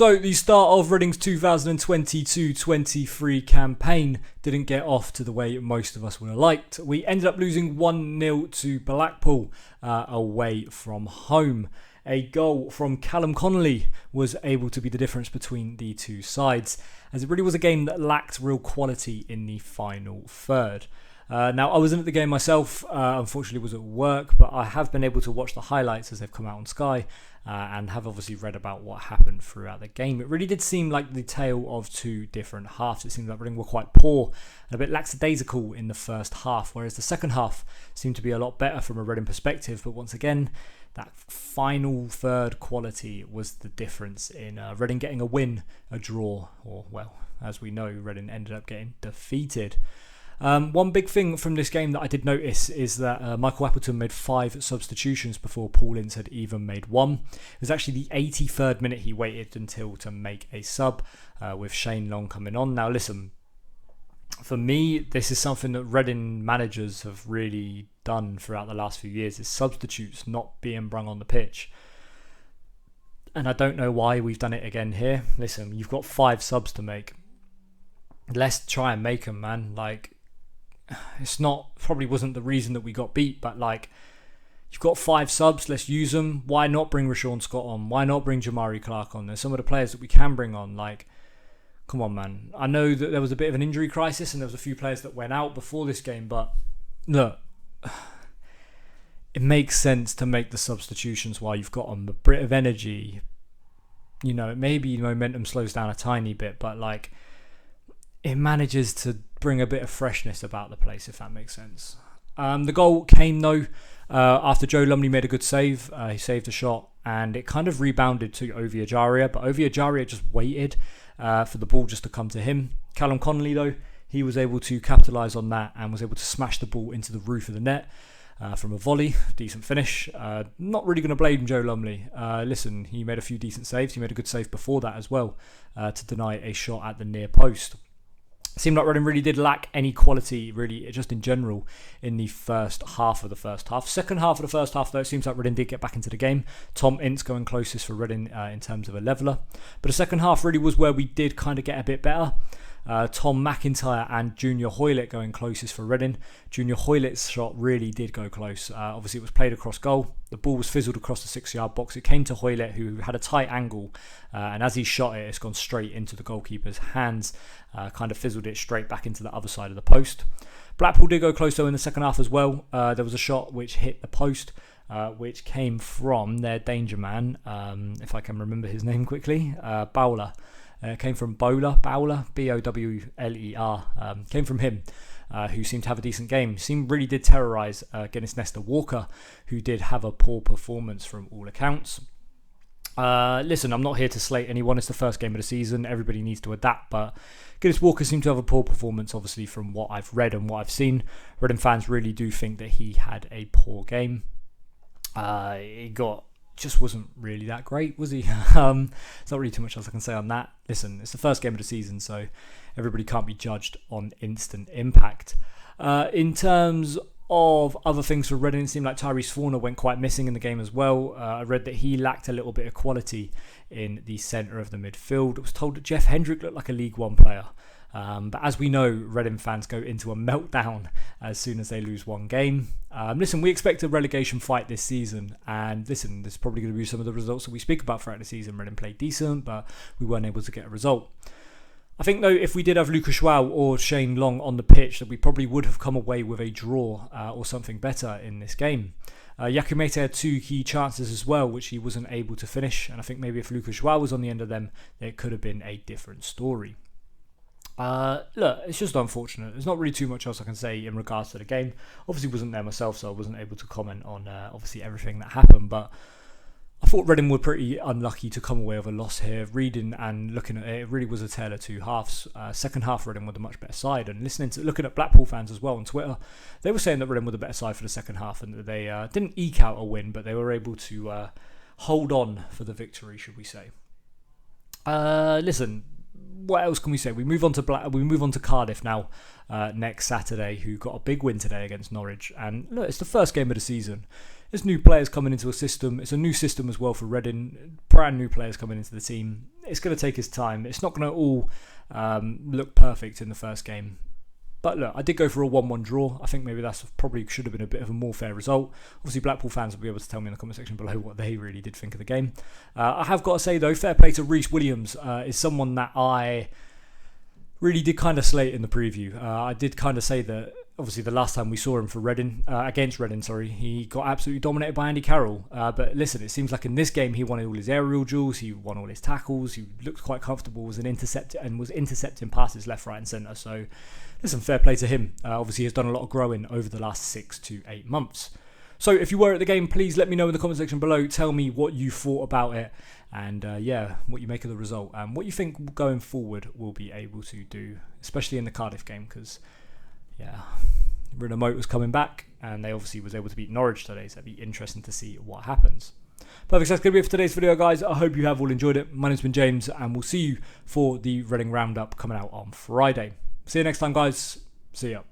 So the start of Reading's 2022-23 campaign didn't get off to the way most of us would have liked. We ended up losing 1-0 to Blackpool away from home. A goal from Callum Connolly was able to be the difference between the two sides, as it really was a game that lacked real quality in the final third. Now, I wasn't at the game myself, unfortunately was at work, but I have been able to watch the highlights as they've come out on Sky and have obviously read about what happened throughout the game. It really did seem like the tale of two different halves. It seemed like Reading were quite poor and a bit lackadaisical in the first half, whereas the second half seemed to be a lot better from a Reading perspective. But once again, that final third quality was the difference in Reading getting a win, a draw, or, well, as we know, Reading ended up getting defeated. One big thing from this game that I did notice is that Michael Appleton made 5 substitutions before Paul Ince had even made 1. It was actually the 83rd minute he waited until to make a sub, with Shane Long coming on. Now listen, for me, this is something that Reading managers have really done throughout the last few years, is substitutes not being brung on the pitch. And I don't know why we've done it again here. Listen, you've got 5 subs to make. Let's try and make them, man. It's not, probably wasn't the reason that we got beat, but you've got 5 subs, let's use them. Why not bring Rashawn Scott on? Why not bring Jamari Clark on? There's some of the players that we can bring on. Come on, man. I know that there was a bit of an injury crisis and there was a few players that went out before this game, but look, it makes sense to make the substitutions while you've got them. A bit of energy, maybe momentum slows down a tiny bit, but it manages to bring a bit of freshness about the place, if that makes sense. The goal came, though, after Joe Lumley made a good save. He saved a shot, and it kind of rebounded to Ovie Ejaria, but Ovie Ejaria just waited for the ball just to come to him. Callum Connolly, though, he was able to capitalise on that and was able to smash the ball into the roof of the net from a volley. Decent finish. Not really going to blame Joe Lumley. Listen, he made a few decent saves. He made a good save before that as well to deny a shot at the near post. It seemed like Reading really did lack any quality, really, just in general, in the first half of the first half. Second half of the first half, though, it seems like Reading did get back into the game. Tom Ince going closest for Reading in terms of a leveller. But the second half really was where we did kind of get a bit better. Tom McIntyre and Junior Hoylett going closest for Reading. Junior Hoylett's shot really did go close. Obviously, it was played across goal. The ball was fizzled across the 6-yard box. It came to Hoylett, who had a tight angle. And as he shot it, it's gone straight into the goalkeeper's hands. Kind of fizzled it straight back into the other side of the post. Blackpool did go close, though, in the second half as well. There was a shot which hit the post, which came from their danger man, if I can remember his name quickly, Bowler. Came from Bowler, Bowler, came from him, who seemed to have a decent game. Really did terrorise Guinness Nesta Walker, who did have a poor performance from all accounts. Listen, I'm not here to slate anyone. It's the first game of the season. Everybody needs to adapt, but Guinness Walker seemed to have a poor performance, obviously, from what I've read and what I've seen. Reading fans really do think that he had a poor game. Just wasn't really that great, was he? There's not really too much else I can say on that. Listen, it's the first game of the season, so everybody can't be judged on instant impact. In terms of other things for Reading, it seemed like Tyrese Forner went quite missing in the game as well. I read that he lacked a little bit of quality in the centre of the midfield. It was told that Jeff Hendrick looked like a League One player. But as we know, Reading fans go into a meltdown as soon as they lose one game. Listen, we expect a relegation fight this season, and listen, this is probably going to be some of the results that we speak about throughout the season. Reading played decent, but we weren't able to get a result. I think, though, if we did have Lucas Schwal or Shane Long on the pitch, that we probably would have come away with a draw or something better in this game. Yakumete had 2 key chances as well, which he wasn't able to finish, and I think maybe if Lucas Schwal was on the end of them, it could have been a different story. Look, it's just unfortunate. There's not really too much else I can say in regards to the game. Obviously wasn't there myself, so I wasn't able to comment on obviously everything that happened, but I thought Reading were pretty unlucky to come away with a loss here. Reading and looking at it, it really was a tale of two halves. Second half, Reading were the much better side, and looking at Blackpool fans as well on Twitter, they were saying that Reading were the better side for the second half, and that they didn't eke out a win, but they were able to hold on for the victory, should we say. Listen, what else can we say? We move on to Cardiff now next Saturday, who got a big win today against Norwich. And look, it's the first game of the season. there's new players coming into a system. It's a new system as well for Reading. Brand new players coming into the team. It's going to take his time. It's not going to all look perfect in the first game. But look, I did go for a 1-1 draw. I think maybe that's probably should have been a bit of a more fair result. Obviously, Blackpool fans will be able to tell me in the comment section below what they really did think of the game. I have got to say, though, fair play to Reece Williams. Is someone that I really did kind of slate in the preview. I did kind of say that, obviously, the last time we saw him for Reading, against Reading, he got absolutely dominated by Andy Carroll. But listen, it seems like in this game, he won all his aerial duels, he won all his tackles, he looked quite comfortable, was intercepting passes left, right and centre. So, listen, fair play to him. Obviously, he's done a lot of growing over the last 6 to 8 months. So if you were at the game, please let me know in the comment section below. Tell me what you thought about it and what you make of the result and what you think going forward we'll be able to do, especially in the Cardiff game, because Renault was coming back and they obviously was able to beat Norwich today, so it'd be interesting to see what happens. Perfect, so that's going to be it for today's video, guys. I hope you have all enjoyed it. My name's been James and we'll see you for the Reading Roundup coming out on Friday. See you next time, guys. See ya.